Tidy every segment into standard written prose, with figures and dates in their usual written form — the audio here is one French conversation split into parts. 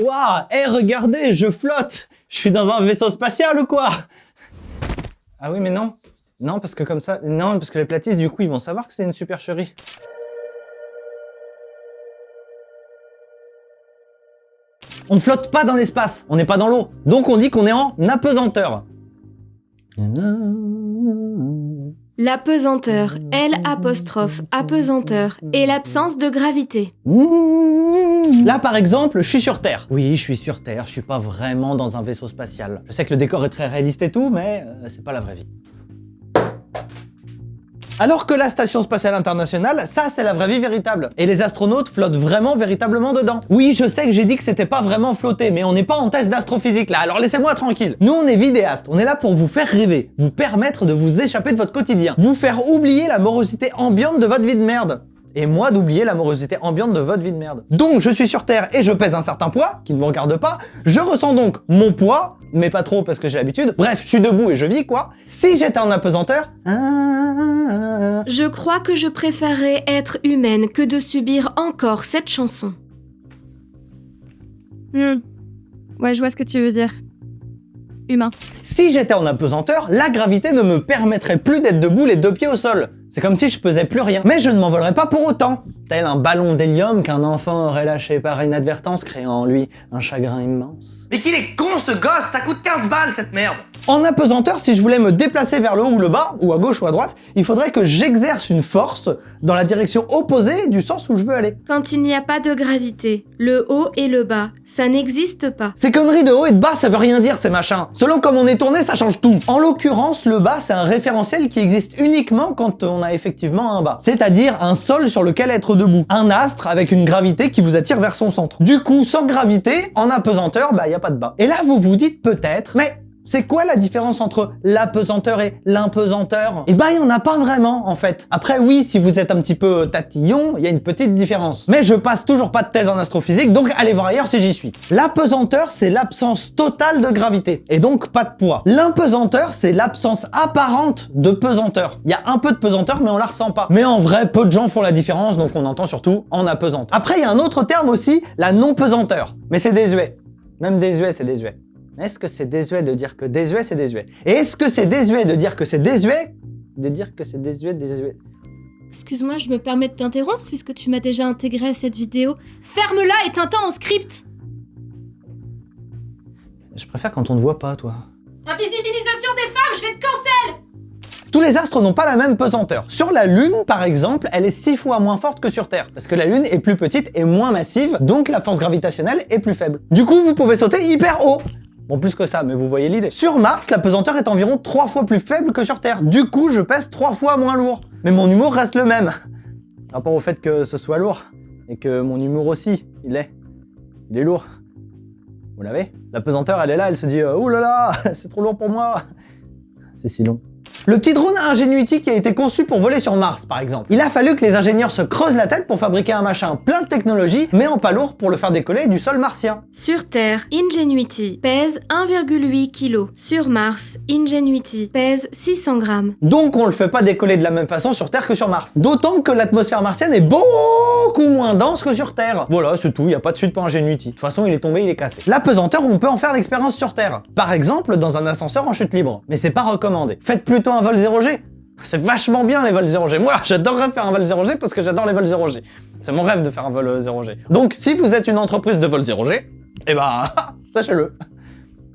Waouh, hé, regardez, je flotte. Je suis dans un vaisseau spatial ou quoi? Ah oui, mais non. Non, parce que comme ça... Non, parce que les platistes, du coup, ils vont savoir que c'est une supercherie. On flotte pas dans l'espace, on n'est pas dans l'eau. Donc on dit qu'on est en apesanteur. L'apesanteur, L''apesanteur, est l'absence de gravité. Là, par exemple, je suis sur Terre. Oui, je suis sur Terre, je suis pas vraiment dans un vaisseau spatial. Je sais que le décor est très réaliste et tout, mais c'est pas la vraie vie. Alors que la Station Spatiale Internationale, ça c'est la vraie vie véritable. Et les astronautes flottent vraiment véritablement dedans. Oui, je sais que j'ai dit que c'était pas vraiment flotter, mais on n'est pas en test d'astrophysique là, alors laissez-moi tranquille. Nous on est vidéastes, on est là pour vous faire rêver, vous permettre de vous échapper de votre quotidien, vous faire oublier la morosité ambiante de votre vie de merde. Et moi d'oublier la morosité ambiante de votre vie de merde. Donc je suis sur Terre et je pèse un certain poids, qui ne vous regarde pas, je ressens donc mon poids, mais pas trop parce que j'ai l'habitude, bref, je suis debout et je vis quoi. Si j'étais en apesanteur... Je crois que je préférerais être humaine que de subir encore cette chanson. Ouais, je vois ce que tu veux dire. Humain. Si j'étais en apesanteur, la gravité ne me permettrait plus d'être debout les deux pieds au sol. C'est comme si je pesais plus rien. Mais je ne m'envolerais pas pour autant. Tel un ballon d'hélium qu'un enfant aurait lâché par inadvertance, créant en lui un chagrin immense. Mais qu'il est con ce gosse, ça coûte 15 balles cette merde! En apesanteur, si je voulais me déplacer vers le haut ou le bas, ou à gauche ou à droite, il faudrait que j'exerce une force dans la direction opposée du sens où je veux aller. Quand il n'y a pas de gravité, le haut et le bas, ça n'existe pas. Ces conneries de haut et de bas, ça veut rien dire ces machins. Selon comme on est tourné, ça change tout. En l'occurrence, le bas, c'est un référentiel qui existe uniquement quand on a effectivement un bas. C'est-à-dire un sol sur lequel être debout. Un astre avec une gravité qui vous attire vers son centre. Du coup, sans gravité, en apesanteur, bah y a pas de bas. Et là, vous vous dites peut-être, mais... c'est quoi la différence entre l'apesanteur et l'impesanteur? Eh ben, il n'y en a pas vraiment, en fait. Après, oui, si vous êtes un petit peu tatillon, il y a une petite différence. Mais je passe toujours pas de thèse en astrophysique, donc allez voir ailleurs si j'y suis. L'apesanteur, c'est l'absence totale de gravité, et donc pas de poids. L'impesanteur, c'est l'absence apparente de pesanteur. Il y a un peu de pesanteur, mais on la ressent pas. Mais en vrai, peu de gens font la différence, donc on entend surtout en apesanteur. Après, il y a un autre terme aussi, la non-pesanteur. Mais c'est désuet. Même désuet, c'est désuet. Est-ce que c'est désuet de dire que désuet, c'est désuet? Et est-ce que c'est désuet de dire que c'est désuet? De dire que c'est désuet, désuet. Excuse-moi, je me permets de t'interrompre puisque tu m'as déjà intégré à cette vidéo. Ferme-la et t'entends en script! Je préfère quand on ne voit pas, toi. Invisibilisation des femmes, je vais te cancel! Tous les astres n'ont pas la même pesanteur. Sur la Lune, par exemple, elle est 6 fois moins forte que sur Terre, parce que la Lune est plus petite et moins massive, donc la force gravitationnelle est plus faible. Du coup, vous pouvez sauter hyper haut. Bon, plus que ça, mais vous voyez l'idée. Sur Mars, la pesanteur est environ 3 fois plus faible que sur Terre. Du coup, je pèse 3 fois moins lourd. Mais mon humour reste le même. Rapport au fait que ce soit lourd, et que mon humour aussi, il est lourd. Vous l'avez? La pesanteur, elle est là, elle se dit « Oh là là, c'est trop lourd pour moi !» C'est si long. Le petit drone Ingenuity qui a été conçu pour voler sur Mars, par exemple. Il a fallu que les ingénieurs se creusent la tête pour fabriquer un machin plein de technologie, mais en pas lourd pour le faire décoller du sol martien. Sur Terre, Ingenuity pèse 1,8 kg. Sur Mars, Ingenuity pèse 600 grammes. Donc on le fait pas décoller de la même façon sur Terre que sur Mars. D'autant que l'atmosphère martienne est beaucoup moins dense que sur Terre. Voilà, c'est tout, il n'y a pas de suite pour Ingenuity. De toute façon, il est tombé, il est cassé. La pesanteur, on peut en faire l'expérience sur Terre. Par exemple, dans un ascenseur en chute libre. Mais c'est pas recommandé. Faites plutôt un vol 0G. C'est vachement bien les vols 0G. Moi, j'adorerais faire un vol 0G parce que j'adore les vols 0G. C'est mon rêve de faire un vol 0G. Donc, si vous êtes une entreprise de vol 0G, eh ben, sachez-le.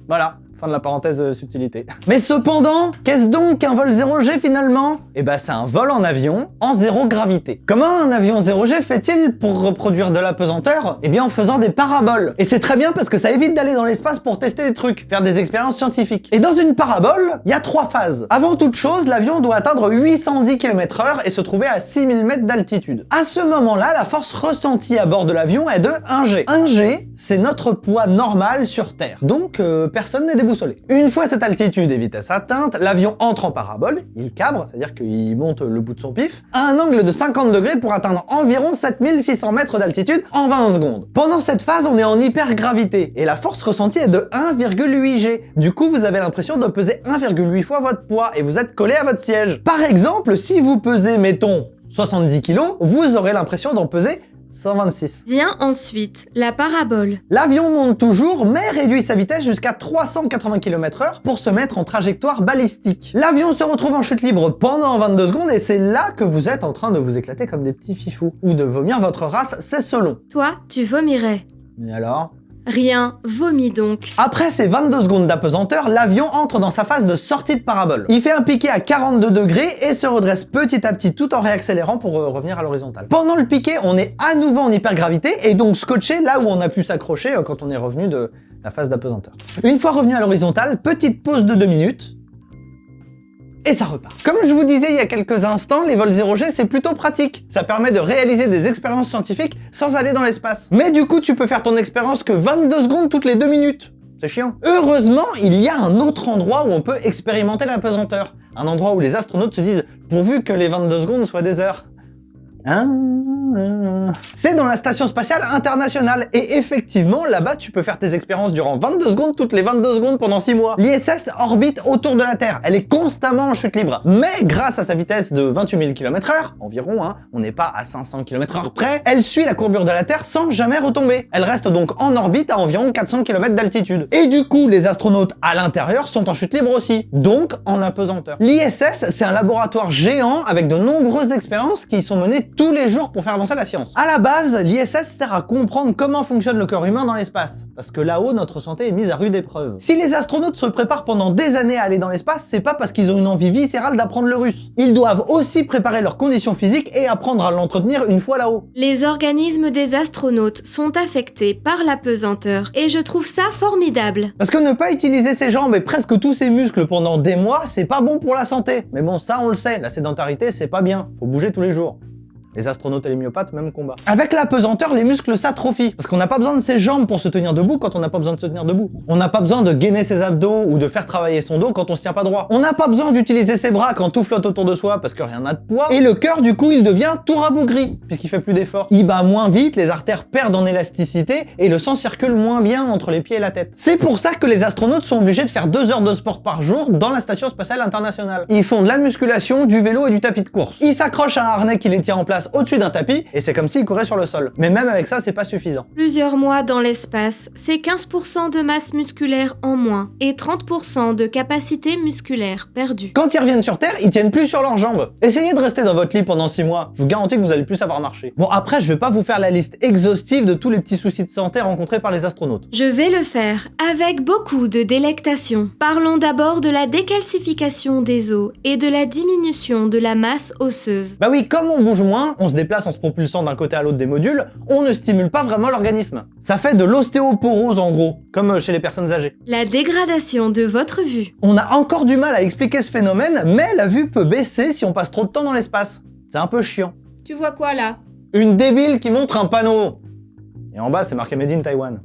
Voilà. Fin de la parenthèse subtilité. Mais cependant, qu'est-ce donc qu'un vol 0G finalement? Eh ben c'est un vol en avion en zéro gravité. Comment un avion 0G fait-il pour reproduire de la pesanteur? Eh bien en faisant des paraboles. Et c'est très bien parce que ça évite d'aller dans l'espace pour tester des trucs, faire des expériences scientifiques. Et dans une parabole, il y a 3 phases. Avant toute chose, l'avion doit atteindre 810 km/h et se trouver à 6000 mètres d'altitude. À ce moment-là, la force ressentie à bord de l'avion est de 1G. 1G, c'est notre poids normal sur Terre. Donc personne n'est déboussolé. Une fois cette altitude et vitesse atteinte, l'avion entre en parabole, il cabre, c'est-à-dire qu'il monte le bout de son pif, à un angle de 50 degrés pour atteindre environ 7600 mètres d'altitude en 20 secondes. Pendant cette phase, on est en hypergravité, et la force ressentie est de 1,8 G. Du coup, vous avez l'impression de peser 1,8 fois votre poids, et vous êtes collé à votre siège. Par exemple, si vous pesez, mettons, 70 kg, vous aurez l'impression d'en peser 126. Vient ensuite la parabole. L'avion monte toujours, mais réduit sa vitesse jusqu'à 380 km/h pour se mettre en trajectoire balistique. L'avion se retrouve en chute libre pendant 22 secondes et c'est là que vous êtes en train de vous éclater comme des petits fifous. Ou de vomir votre race, c'est selon. Toi, tu vomirais. Et alors ? Rien, vomis donc. Après ces 22 secondes d'apesanteur, l'avion entre dans sa phase de sortie de parabole. Il fait un piqué à 42 degrés et se redresse petit à petit tout en réaccélérant pour revenir à l'horizontale. Pendant le piqué, on est à nouveau en hypergravité et donc scotché là où on a pu s'accrocher quand on est revenu de la phase d'apesanteur. Une fois revenu à l'horizontale, petite pause de 2 minutes. Et ça repart. Comme je vous disais il y a quelques instants, les vols 0G c'est plutôt pratique. Ça permet de réaliser des expériences scientifiques sans aller dans l'espace. Mais du coup tu peux faire ton expérience que 22 secondes toutes les 2 minutes. C'est chiant. Heureusement, il y a un autre endroit où on peut expérimenter l'apesanteur. Un endroit où les astronautes se disent pourvu que les 22 secondes soient des heures. C'est dans la station spatiale internationale et effectivement là-bas tu peux faire tes expériences durant 22 secondes toutes les 22 secondes pendant 6 mois. L'ISS orbite autour de la Terre, elle est constamment en chute libre, mais grâce à sa vitesse de 28 000 km/h environ, on n'est pas à 500 km/h près, elle suit la courbure de la Terre sans jamais retomber. Elle reste donc en orbite à environ 400 km d'altitude. Et du coup les astronautes à l'intérieur sont en chute libre aussi, donc en apesanteur. L'ISS c'est un laboratoire géant avec de nombreuses expériences qui sont menées tous les jours pour faire avancer la science. À la base, l'ISS sert à comprendre comment fonctionne le corps humain dans l'espace, parce que là-haut, notre santé est mise à rude épreuve. Si les astronautes se préparent pendant des années à aller dans l'espace, c'est pas parce qu'ils ont une envie viscérale d'apprendre le russe. Ils doivent aussi préparer leurs conditions physiques et apprendre à l'entretenir une fois là-haut. Les organismes des astronautes sont affectés par l'apesanteur et je trouve ça formidable. Parce que ne pas utiliser ses jambes et presque tous ses muscles pendant des mois, c'est pas bon pour la santé. Mais bon, ça on le sait, la sédentarité c'est pas bien, faut bouger tous les jours. Les astronautes et les myopathes, même combat. Avec l'apesanteur, les muscles s'atrophient, parce qu'on n'a pas besoin de ses jambes pour se tenir debout quand on n'a pas besoin de se tenir debout. On n'a pas besoin de gainer ses abdos ou de faire travailler son dos quand on se tient pas droit. On n'a pas besoin d'utiliser ses bras quand tout flotte autour de soi parce que rien n'a de poids. Et le cœur, du coup, il devient tout rabougri, puisqu'il fait plus d'efforts. Il bat moins vite, les artères perdent en élasticité et le sang circule moins bien entre les pieds et la tête. C'est pour ça que les astronautes sont obligés de faire 2 heures de sport par jour dans la station spatiale internationale. Ils font de la musculation, du vélo et du tapis de course. Ils s'accrochent à un harnais qui les tient en place au-dessus d'un tapis et c'est comme s'ils couraient sur le sol. Mais même avec ça, c'est pas suffisant. Plusieurs mois dans l'espace, c'est 15% de masse musculaire en moins et 30% de capacité musculaire perdue. Quand ils reviennent sur Terre, ils tiennent plus sur leurs jambes. Essayez de rester dans votre lit pendant 6 mois. Je vous garantis que vous allez plus savoir marcher. Bon, après, je vais pas vous faire la liste exhaustive de tous les petits soucis de santé rencontrés par les astronautes. Je vais le faire avec beaucoup de délectation. Parlons d'abord de la décalcification des os et de la diminution de la masse osseuse. Bah oui, comme on bouge moins, on se déplace en se propulsant d'un côté à l'autre des modules, on ne stimule pas vraiment l'organisme. Ça fait de l'ostéoporose en gros, comme chez les personnes âgées. La dégradation de votre vue. On a encore du mal à expliquer ce phénomène, mais la vue peut baisser si on passe trop de temps dans l'espace. C'est un peu chiant. Tu vois quoi là? Une débile qui montre un panneau. Et en bas, c'est marqué Made in Taiwan.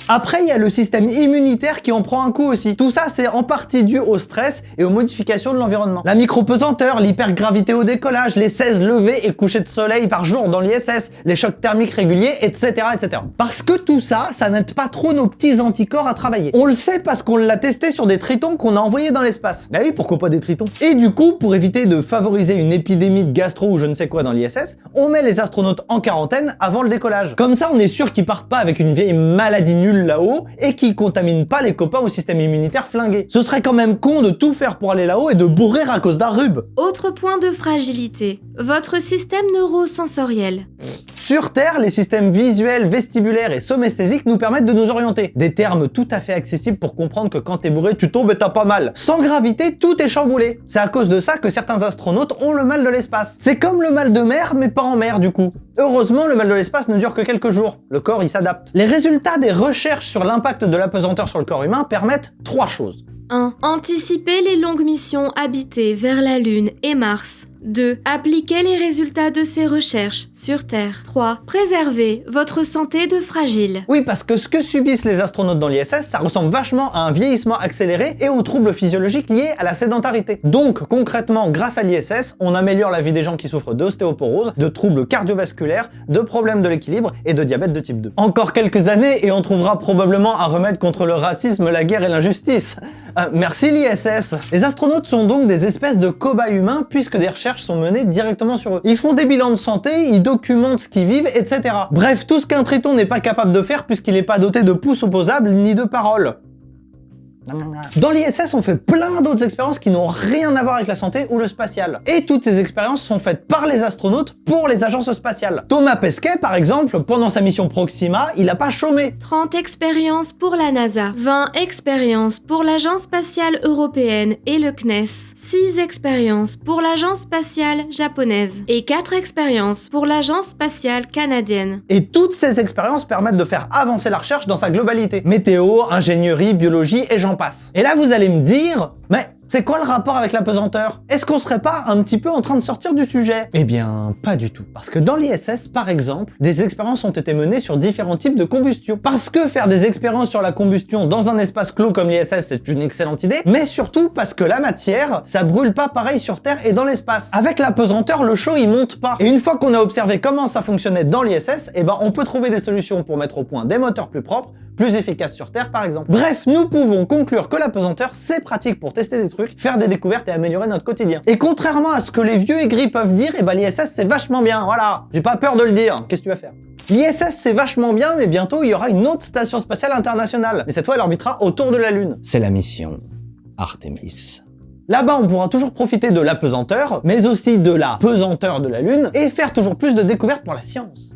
Après, il y a le système immunitaire qui en prend un coup aussi. Tout ça, c'est en partie dû au stress et aux modifications de l'environnement. La micropesanteur, l'hypergravité au décollage, les 16 levées et couchers de soleil par jour dans l'ISS, les chocs thermiques réguliers, etc., etc. Parce que tout ça, ça n'aide pas trop nos petits anticorps à travailler. On le sait parce qu'on l'a testé sur des tritons qu'on a envoyés dans l'espace. Bah oui, pourquoi pas des tritons? Et du coup, pour éviter de favoriser une épidémie de gastro ou je ne sais quoi dans l'ISS, on met les astronautes en quarantaine avant le décollage. Comme ça, on est sûr qu'ils partent pas avec une vieille maladie nulle là-haut et qui contamine pas les copains au système immunitaire flingué. Ce serait quand même con de tout faire pour aller là-haut et de bourrir à cause d'un rhume. Autre point de fragilité, votre système neurosensoriel. Sur Terre, les systèmes visuels, vestibulaires et somesthésiques nous permettent de nous orienter. Des termes tout à fait accessibles pour comprendre que quand t'es bourré, tu tombes et t'as pas mal. Sans gravité, tout est chamboulé. C'est à cause de ça que certains astronautes ont le mal de l'espace. C'est comme le mal de mer, mais pas en mer du coup. Heureusement, le mal de l'espace ne dure que quelques jours. Le corps, il s'adapte. Les résultats des recherches sur l'impact de l'apesanteur sur le corps humain permettent 3 choses. 1. Anticiper les longues missions habitées vers la Lune et Mars. 2. Appliquer les résultats de ces recherches sur Terre. 3. Préserver votre santé de fragile. Oui, parce que ce que subissent les astronautes dans l'ISS, ça ressemble vachement à un vieillissement accéléré et aux troubles physiologiques liés à la sédentarité. Donc, concrètement, grâce à l'ISS, on améliore la vie des gens qui souffrent d'ostéoporose, de troubles cardiovasculaires, de problèmes de l'équilibre et de diabète de type 2. Encore quelques années et on trouvera probablement un remède contre le racisme, la guerre et l'injustice. Merci l'ISS. Les astronautes sont donc des espèces de cobayes humains puisque des recherches recherches sont menées directement sur eux. Ils font des bilans de santé, ils documentent ce qu'ils vivent, etc. Bref, tout ce qu'un triton n'est pas capable de faire puisqu'il n'est pas doté de pouce opposable ni de parole. Dans l'ISS, on fait plein d'autres expériences qui n'ont rien à voir avec la santé ou le spatial. Et toutes ces expériences sont faites par les astronautes pour les agences spatiales. Thomas Pesquet, par exemple, pendant sa mission Proxima, il a pas chômé. 30 expériences pour la NASA, 20 expériences pour l'Agence spatiale européenne et le CNES, 6 expériences pour l'Agence spatiale japonaise et 4 expériences pour l'Agence spatiale canadienne. Et toutes ces expériences permettent de faire avancer la recherche dans sa globalité. Météo, ingénierie, biologie et j'en passe. Et là, vous allez me dire, mais c'est quoi le rapport avec l'apesanteur? Est-ce qu'on serait pas un petit peu en train de sortir du sujet? Eh bien, pas du tout. Parce que dans l'ISS, par exemple, des expériences ont été menées sur différents types de combustion. Parce que faire des expériences sur la combustion dans un espace clos comme l'ISS, c'est une excellente idée, mais surtout parce que la matière, ça brûle pas pareil sur Terre et dans l'espace. Avec l'apesanteur, le chaud, il monte pas. Et une fois qu'on a observé comment ça fonctionnait dans l'ISS, eh ben, on peut trouver des solutions pour mettre au point des moteurs plus propres, plus efficaces sur Terre, par exemple. Bref, nous pouvons conclure que l'apesanteur, c'est pratique pour tester des trucs, faire des découvertes et améliorer notre quotidien. Et contrairement à ce que les vieux aigris peuvent dire, eh ben l'ISS c'est vachement bien, voilà. J'ai pas peur de le dire. Qu'est-ce que tu vas faire? L'ISS c'est vachement bien, mais bientôt il y aura une autre station spatiale internationale. Mais cette fois elle orbitera autour de la Lune. C'est la mission Artemis. Là-bas, on pourra toujours profiter de l'apesanteur, mais aussi de la pesanteur de la Lune, et faire toujours plus de découvertes pour la science.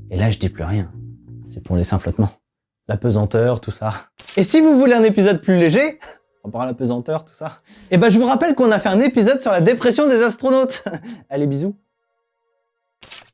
Et là, je dis plus rien. C'est pour les simples flottements. La pesanteur, tout ça. Et si vous voulez un épisode plus léger, on parle de la pesanteur, tout ça, et ben je vous rappelle qu'on a fait un épisode sur la dépression des astronautes. Allez, bisous.